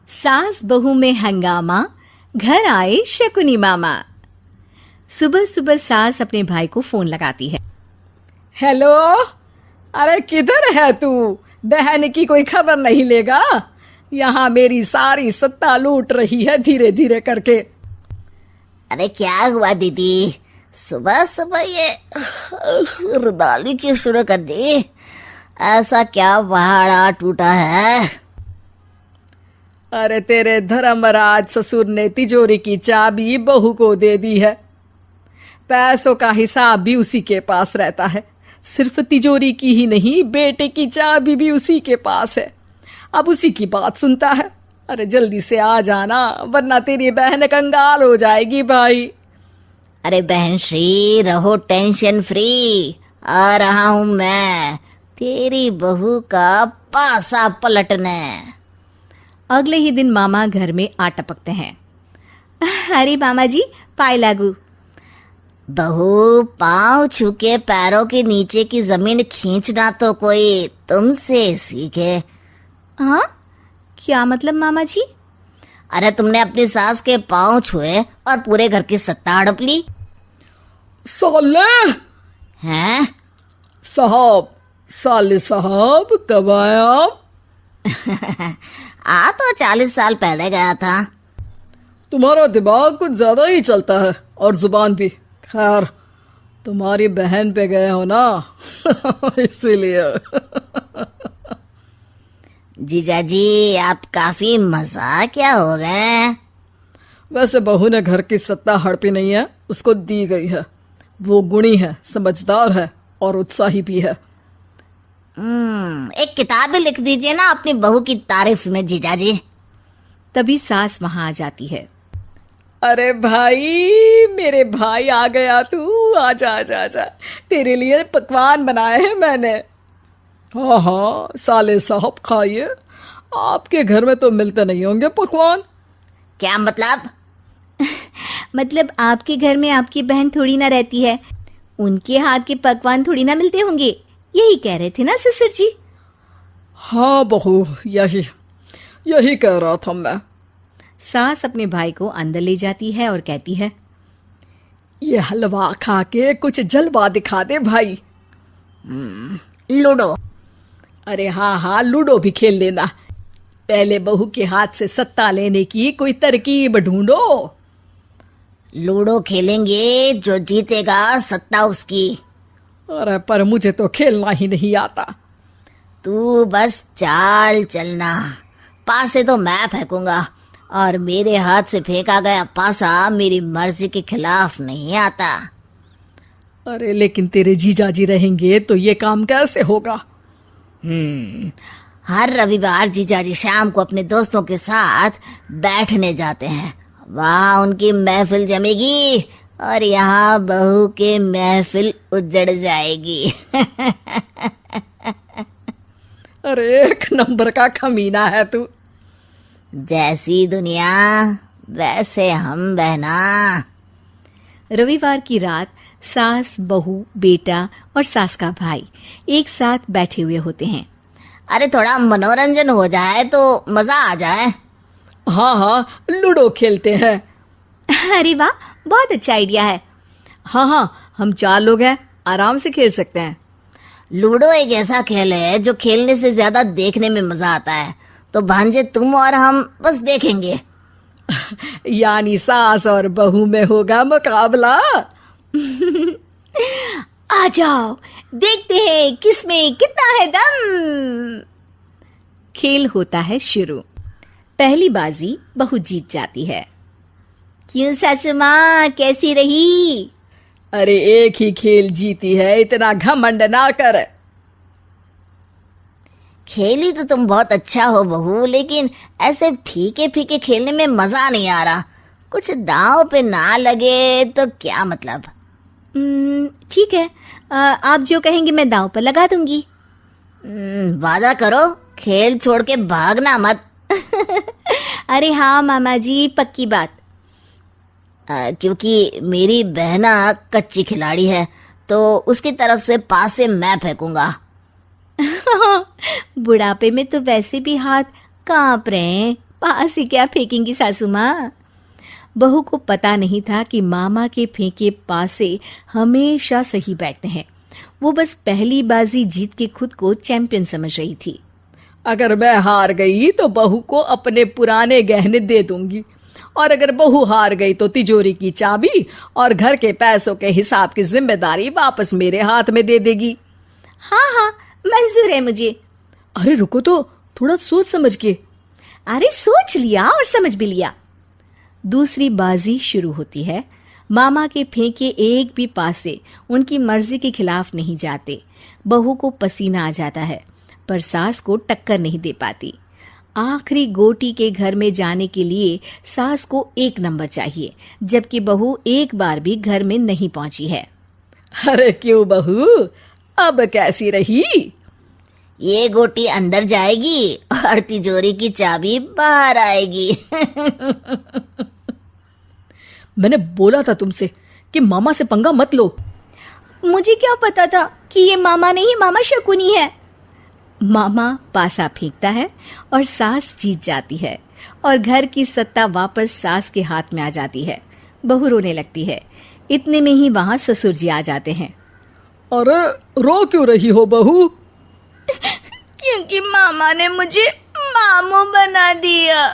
सास बहू में हंगामा, घर आए शकुनी मामा। सुबह सुबह सास अपने भाई को फोन लगाती है। हेलो, अरे किधर है तू? बहन की कोई खबर नहीं लेगा? यहाँ मेरी सारी सत्ता लूट रही है धीरे धीरे करके। अरे क्या हुआ दीदी, सुबह सुबह ये रुदाली क्यों शुरू कर दी? ऐसा क्या पहाड़ा टूटा है? अरे तेरे धर्मराज ससुर ने तिजोरी की चाबी बहू को दे दी है। पैसों का हिसाब भी उसी के पास रहता है। सिर्फ तिजोरी की ही नहीं, बेटे की चाबी भी उसी के पास है। अब उसी की बात सुनता है। अरे जल्दी से आ जाना, वरना तेरी बहन कंगाल हो जाएगी भाई। अरे बहन श्री, रहो टेंशन फ्री, आ रहा हूं मैं तेरी बहू का पासा पलटने। अगले ही दिन मामा घर में आ टपकते हैं। अरे मामा जी, पाए लागू। बहू, पाँव छू के पैरों के नीचे की जमीन खींचना तो कोई तुमसे सीखे। हाँ, क्या मतलब मामा जी? अरे तुमने अपनी सास के पाँव छुए और पूरे घर की सत्ता हड़प ली। साले हैं? साले साहब कब आए आप? आ तो 40 साल पहले गया था। तुम्हारा दिमाग कुछ ज्यादा ही चलता है और जुबान भी। खैर, तुम्हारी बहन पे गए हो ना इसीलिए। जीजाजी, आप काफी मजाकिया हो गए। वैसे बहू ने घर की सत्ता हड़पी नहीं है, उसको दी गई है। वो गुणी है, समझदार है और उत्साही भी है। एक किताब भी लिख दीजिए ना अपनी बहू की तारीफ में जीजाजी। तभी सास वहां आ जाती है। अरे भाई, मेरे भाई आ गया तू। आजा आजा आजा, तेरे लिए पकवान बनाए हैं मैंने। हाँ हाँ साले साहब, खाइए। आपके घर में तो मिलते नहीं होंगे पकवान। क्या मतलब? मतलब आपके घर में आपकी बहन थोड़ी ना रहती है, उनके हाथ के पकवान थोड़ी ना मिलते होंगे, यही कह रहे थे ना ससुर जी? हाँ बहू, यही कह रहा था मैं। सास अपने भाई को अंदर ले जाती है और कहती है, ये हलवा खा के कुछ जलवा दिखा दे भाई। लूडो? अरे हाँ हाँ, लूडो भी खेल लेना। पहले बहू के हाथ से सत्ता लेने की कोई तरकीब ढूंढो। लूडो खेलेंगे, जो जीतेगा सत्ता उसकी। अरे पर मुझे तो खेलना ही नहीं आता। तू बस चाल चलना, पासे तो मैं फेंकूंगा और मेरे हाथ से फेंका गया पासा मेरी मर्जी के खिलाफ नहीं आता। अरे लेकिन तेरे जीजाजी रहेंगे तो ये काम कैसे होगा? हर रविवार जीजाजी शाम को अपने दोस्तों के साथ बैठने जाते हैं। वहाँ उनकी महफिल जमेगी और यहाँ बहू के महफिल उजड़ जाएगी। अरे एक नंबर का कमीना है तू। जैसी दुनिया वैसे हम बहना। रविवार की रात सास, बहू, बेटा और सास का भाई एक साथ बैठे हुए होते हैं। अरे थोड़ा मनोरंजन हो जाए तो मजा आ जाए। हाँ हाँ, लूडो खेलते हैं। अरे वाह, बहुत अच्छा आइडिया है। हाँ हाँ, हम 4 लोग हैं, आराम से खेल सकते हैं। लूडो एक ऐसा खेल है जो खेलने से ज्यादा देखने में मजा आता है। तो भांजे तुम और हम बस देखेंगे। यानी सास और बहू में होगा मुकाबला। आ जाओ, देखते हैं किसमें कितना है दम। खेल होता है शुरू। पहली बाजी बहू जीत जाती है। क्यों सासू माँ, कैसी रही? अरे एक ही खेल जीती है, इतना घमंड ना कर। खेली तो तुम बहुत अच्छा हो बहू, लेकिन ऐसे फीके फीके खेलने में मजा नहीं आ रहा। कुछ दांव पे ना लगे तो क्या मतलब? ठीक है, आप जो कहेंगे मैं दांव पर लगा दूंगी। वादा करो, खेल छोड़ के भागना मत। अरे हाँ मामा जी, पक्की बात। क्योंकि मेरी बहना कच्ची खिलाड़ी है, तो उसकी तरफ से पास से मैं फेंकूंगा। बुढ़ापे में तो वैसे भी हाथ कांप रहे हैं, पास ही क्या फेंकेंगी सासू माँ। बहू को पता नहीं था कि मामा के फेंके पासे हमेशा सही बैठते हैं। वो बस पहली बाजी जीत के खुद को चैंपियन समझ रही थी। अगर मैं हार गई तो बहू को अपने पुराने गहने दे दूंगी, और अगर बहू हार गई तो तिजोरी की चाबी और घर के पैसों के हिसाब की जिम्मेदारी वापस मेरे हाथ में दे देगी। हाँ हाँ, मंजूर है मुझे। अरे रुको तो, थोड़ा सोच समझ के। अरे सोच लिया और समझ भी लिया। दूसरी बाजी शुरू होती है। मामा के फेंके एक भी पासे उनकी मर्जी के खिलाफ नहीं जाते। बहू को पसीना आ जाता है, पर सास को टक्कर नहीं दे पाती। आखिरी गोटी के घर में जाने के लिए सास को 1 नंबर चाहिए, जबकि बहू एक बार भी घर में नहीं पहुंची है। अरे क्यों बहू, अब कैसी रही? ये गोटी अंदर जाएगी और तिजोरी की चाबी बाहर आएगी। मैंने बोला था तुमसे कि मामा से पंगा मत लो। मुझे क्या पता था कि ये मामा नहीं, मामा शकुनी है। मामा पासा फेंकता है और सास जीत जाती है और घर की सत्ता वापस सास के हाथ में आ जाती है। बहू रोने लगती है। इतने में ही वहां ससुर जी आ जाते हैं। अरे रो क्यों रही हो बहू? क्योंकि मामा ने मुझे मामू बना दिया।